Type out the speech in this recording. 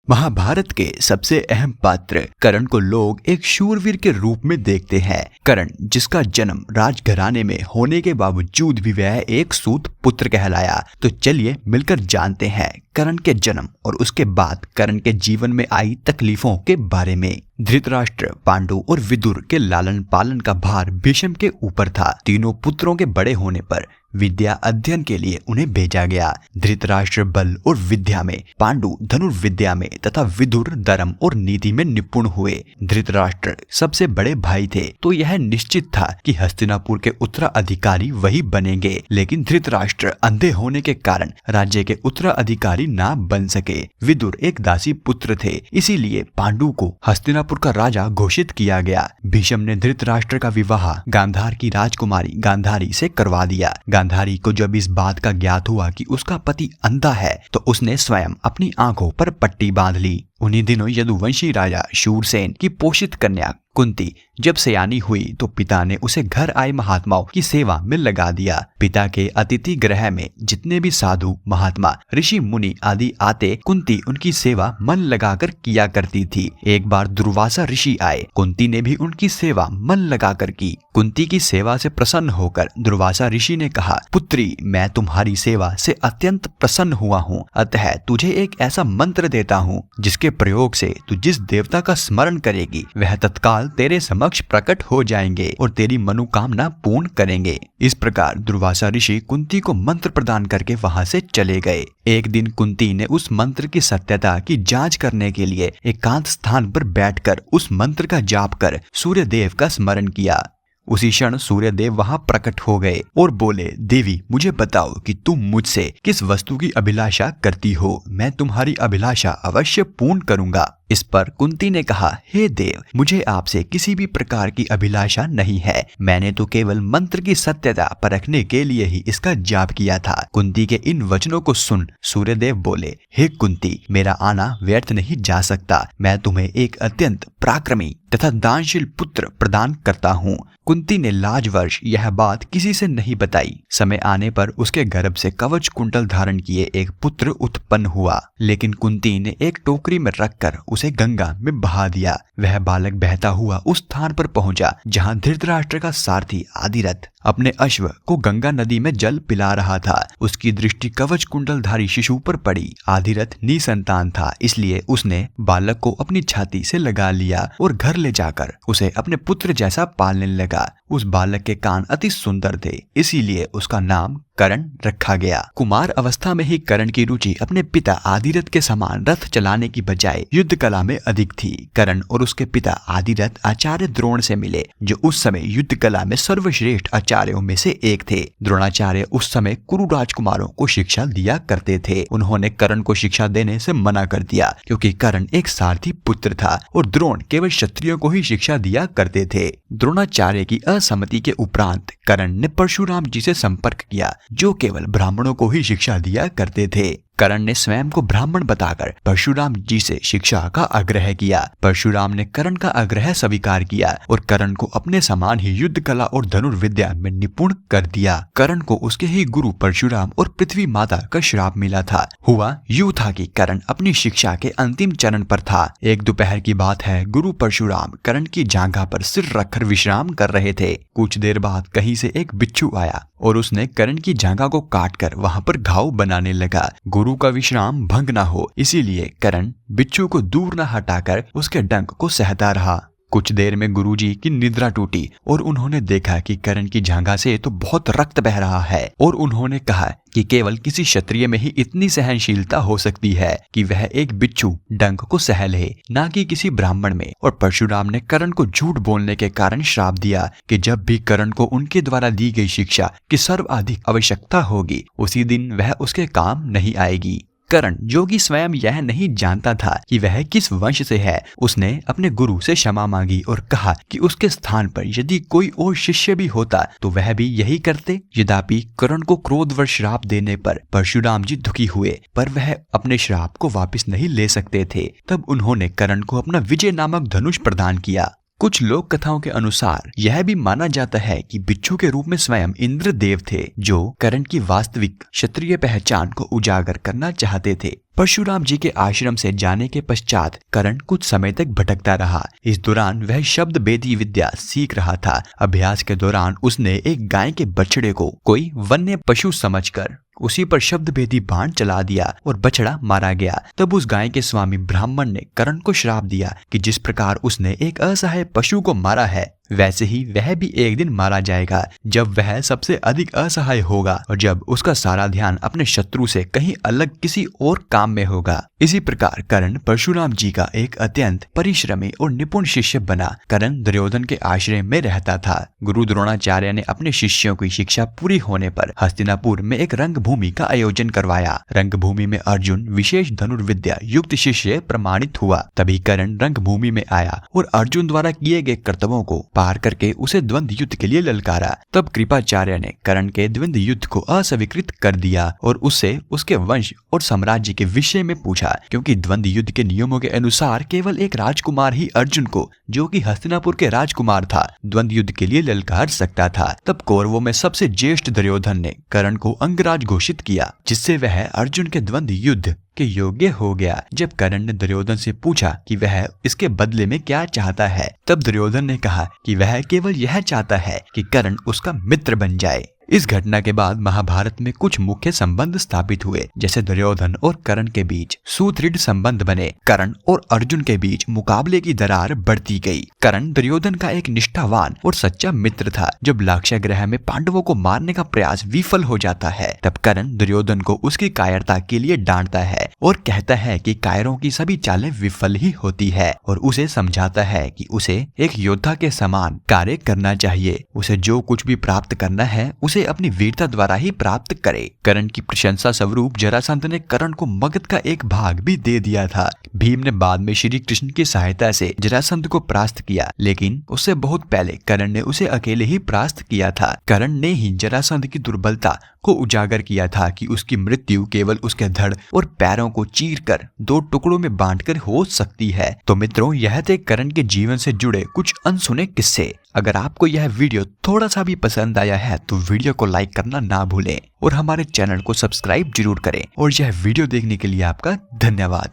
महाभारत के सबसे अहम पात्र कर्ण को लोग एक शूरवीर के रूप में देखते हैं। कर्ण, जिसका जन्म राजघराने में होने के बावजूद भी वह एक सूत पुत्र कहलाया। तो चलिए मिलकर जानते हैं कर्ण के जन्म और उसके बाद कर्ण के जीवन में आई तकलीफों के बारे में। धृतराष्ट्र, पांडु और विदुर के लालन पालन का भार भीष्म के ऊपर था। तीनों पुत्रों के बड़े होने पर विद्या अध्ययन के लिए उन्हें भेजा गया। धृतराष्ट्र बल और विद्या में, पांडु धनुर्विद्या में तथा विदुर धर्म और नीति में निपुण हुए। धृतराष्ट्र सबसे बड़े भाई थे, तो यह निश्चित था कि हस्तिनापुर के उत्तराधिकारी वही बनेंगे। लेकिन धृतराष्ट्र अंधे होने के कारण राज्य के उत्तराधिकारी ना बन सके। विदुर एक दासी पुत्र थे, इसीलिए पांडु को हस्तिनापुर का राजा घोषित किया गया। भीष्म ने धृतराष्ट्र का विवाह गांधार की राजकुमारी गांधारी से करवा दिया। गांधारी को जब इस बात का ज्ञात हुआ कि उसका पति अंधा है, तो उसने स्वयं अपनी आंखों पर पट्टी बांध ली। उन्हीं दिनों यदुवंशी राजा शूरसेन की पोषित कन्या कुंती जब सयानी हुई तो पिता ने उसे घर आए महात्माओं की सेवा में लगा दिया। पिता के अतिथि गृह में जितने भी साधु, महात्मा, ऋषि मुनि आदि आते, कुंती उनकी सेवा मन लगाकर किया करती थी। एक बार दुर्वासा ऋषि आए, कुंती ने भी उनकी सेवा मन लगाकर की। कुंती की सेवा से प्रसन्न होकर दुर्वासा ऋषि ने कहा, पुत्री, मैं तुम्हारी सेवा से अत्यंत प्रसन्न हुआ हूँ, अतः तुझे एक ऐसा मंत्र देता हूँ जिसके प्रयोग से तू जिस देवता का स्मरण करेगी वह तत्काल तेरे समक्ष प्रकट हो जाएंगे और तेरी मनोकामना पूर्ण करेंगे। इस प्रकार दुर्वासा ऋषि कुंती को मंत्र प्रदान करके वहां से चले गए। एक दिन कुंती ने उस मंत्र की सत्यता की जांच करने के लिए एकांत स्थान पर बैठकर उस मंत्र का जाप कर सूर्य देव का स्मरण किया। उसी क्षण सूर्य देव वहां प्रकट हो गए और बोले, देवी, मुझे बताओ कि तुम मुझसे किस वस्तु की अभिलाषा करती हो। मैं तुम्हारी अभिलाषा अवश्य पूर्ण करूंगा। इस पर कुंती ने कहा, हे देव, मुझे आपसे किसी भी प्रकार की अभिलाषा नहीं है। मैंने तो केवल मंत्र की सत्यता परखने के लिए ही इसका जाप किया था। कुंती के इन वचनों को सुन सूर्यदेव बोले, हे कुंती, मेरा आना व्यर्थ नहीं जा सकता। मैं तुम्हें एक अत्यंत पराक्रमी तथा दानशील पुत्र प्रदान करता हूँ। कुंती ने लाजवश यह बात किसी से नहीं बताई। समय आने पर उसके गर्भ से कवच कुंडल धारण किए एक पुत्र उत्पन्न हुआ, लेकिन कुंती ने एक टोकरी में रखकर उसे गंगा में बहा दिया। वह बालक बहता हुआ उस स्थान पर पहुंचा जहां धृतराष्ट्र का सारथी आदिरथ अपने अश्व को गंगा नदी में जल पिला रहा था। उसकी दृष्टि कवच कुंडलधारी शिशु पर पड़ी। आदिरथ निसंतान था, इसलिए उसने बालक को अपनी छाती से लगा लिया और घर ले जाकर उसे अपने पुत्र जैसा पालने लगा। उस बालक के कान अति सुंदर थे, इसीलिए उसका नाम कर्ण रखा गया। कुमार अवस्था में ही कर्ण की रुचि अपने पिता आदिरथ के समान रथ चलाने की बजाय युद्ध कला में अधिक थी। कर्ण और उसके पिता आदिरथ आचार्य द्रोण से मिले, जो उस समय युद्ध कला में सर्वश्रेष्ठ आचार्यों में से एक थे। द्रोणाचार्य उस समय कुरु राजकुमारों को शिक्षा दिया करते थे। उन्होंने कर्ण को शिक्षा देने से मना कर दिया, क्योंकि कर्ण एक सारथी पुत्र था और द्रोण केवल क्षत्रियों को ही शिक्षा दिया करते थे। द्रोणाचार्य की असहमति के उपरांत कर्ण ने परशुराम जी से संपर्क किया, जो केवल ब्राह्मणों को ही शिक्षा दिया करते थे। कर्ण ने स्वयं को ब्राह्मण बताकर परशुराम जी से शिक्षा का आग्रह किया। परशुराम ने कर्ण का आग्रह स्वीकार किया और कर्ण को अपने समान ही युद्ध कला और धनुर्विद्या में निपुण कर दिया। कर्ण को उसके ही गुरु परशुराम और पृथ्वी माता का श्राप मिला था। हुआ यूं था कि कर्ण अपनी शिक्षा के अंतिम चरण पर था। एक दोपहर की बात है, गुरु परशुराम कर्ण की जांघा पर सिर रखकर विश्राम कर रहे थे। कुछ देर बाद कहीं से एक बिच्छू आया और उसने कर्ण की जांघा को काटकर वहां पर घाव बनाने लगा। गुरु का विश्राम भंग न हो, इसीलिए कर्ण बिच्छू को दूर न हटाकर उसके डंक को सहता रहा। कुछ देर में गुरुजी की निद्रा टूटी और उन्होंने देखा कि कर्ण की जांघा से तो बहुत रक्त बह रहा है, और उन्होंने कहा कि केवल किसी क्षत्रिय में ही इतनी सहनशीलता हो सकती है कि वह एक बिच्छू डंक को सह ले, ना कि किसी ब्राह्मण में। और परशुराम ने कर्ण को झूठ बोलने के कारण श्राप दिया कि जब भी कर्ण को उनके द्वारा दी गई शिक्षा की सर्वाधिक आवश्यकता होगी, उसी दिन वह उसके काम नहीं आएगी। कर्ण, जो कि स्वयं यह नहीं जानता था कि वह किस वंश से है, उसने अपने गुरु से क्षमा मांगी और कहा कि उसके स्थान पर यदि कोई और शिष्य भी होता तो वह भी यही करते। यद्यपि कर्ण को क्रोधवश श्राप देने पर परशुराम जी दुखी हुए, पर वह अपने श्राप को वापस नहीं ले सकते थे। तब उन्होंने कर्ण को अपना विजय नामक धनुष प्रदान किया। कुछ लोक कथाओं के अनुसार यह भी माना जाता है कि बिच्छू के रूप में स्वयं इंद्रदेव थे, जो कर्ण की वास्तविक क्षत्रिय पहचान को उजागर करना चाहते थे। परशुराम जी के आश्रम से जाने के पश्चात कर्ण कुछ समय तक भटकता रहा। इस दौरान वह शब्द भेदी विद्या सीख रहा था। अभ्यास के दौरान उसने एक गाय के बछड़े को कोई वन्य पशु समझकर उसी पर शब्द भेदी बाण चला दिया और बछड़ा मारा गया। तब उस गाय के स्वामी ब्राह्मण ने कर्ण को श्राप दिया कि जिस प्रकार उसने एक असहाय पशु को मारा है, वैसे ही वह भी एक दिन मारा जाएगा, जब वह सबसे अधिक असहाय होगा और जब उसका सारा ध्यान अपने शत्रु से कहीं अलग किसी और काम में होगा। इसी प्रकार कर्ण परशुराम जी का एक अत्यंत परिश्रमी और निपुण शिष्य बना। कर्ण दुर्योधन के आश्रय में रहता था। गुरु द्रोणाचार्य ने अपने शिष्यों की शिक्षा पूरी होने पर हस्तिनापुर में एक रंगभूमि का आयोजन करवाया। रंगभूमि में अर्जुन विशेष धनुर्विद्या युक्त शिष्य प्रमाणित हुआ। तभी कर्ण रंगभूमि में आया और अर्जुन द्वारा किए गए कर्तव्यों को पार करके उसे द्वंद्व युद्ध के लिए ललकारा। तब कृपाचार्य ने कर्ण के द्वंद्व युद्ध को अस्वीकृत कर दिया और उससे उसके वंश और साम्राज्य के विषय में पूछा, क्योंकि द्वंद्व युद्ध के नियमों के अनुसार केवल एक राजकुमार ही अर्जुन को, जो कि हस्तिनापुर के राजकुमार था, द्वंद्व युद्ध के लिए ललकार सकता था। तब कौरवों में सबसे ज्येष्ठ दुर्योधन ने कर्ण को अंगराज घोषित किया, जिससे वह अर्जुन के द्वंद्व युद्ध के योग्य हो गया। जब कर्ण ने दुर्योधन से पूछा कि वह इसके बदले में क्या चाहता है, तब दुर्योधन ने कहा कि वह केवल यह चाहता है कि कर्ण उसका मित्र बन जाए। इस घटना के बाद महाभारत में कुछ मुख्य संबंध स्थापित हुए, जैसे दुर्योधन और कर्ण के बीच सुदृढ़ संबंध बने। कर्ण और अर्जुन के बीच मुकाबले की दरार बढ़ती गई। कर्ण दुर्योधन का एक निष्ठावान और सच्चा मित्र था। जब लाक्षागृह में पांडवों को मारने का प्रयास विफल हो जाता है, तब कर्ण दुर्योधन को उसकी कायरता के लिए डांटता है और कहता है कि कायरों की सभी चालें विफल ही होती है, और उसे समझाता है कि उसे एक योद्धा के समान कार्य करना चाहिए। उसे जो कुछ भी प्राप्त करना है उसे अपनी वीरता द्वारा ही प्राप्त करे। कर्ण की प्रशंसा स्वरूप जरासंध ने कर्ण को मगध का एक भाग भी दे दिया था। भीम ने बाद में श्री कृष्ण की सहायता से जरासंध को परास्त किया, लेकिन उससे बहुत पहले कर्ण ने उसे अकेले ही परास्त किया था। कर्ण ने ही जरासंध की दुर्बलता को उजागर किया था कि उसकी मृत्यु केवल उसके धड़ और पैरों को चीरकर 2 टुकड़ों में बांटकर हो सकती है। तो मित्रों, यह थे कर्ण के जीवन से जुड़े कुछ अनसुने किस्से। अगर आपको यह वीडियो थोड़ा सा भी पसंद आया है तो वीडियो को लाइक करना ना भूलें और हमारे चैनल को सब्सक्राइब जरूर करें। और यह वीडियो देखने के लिए आपका धन्यवाद।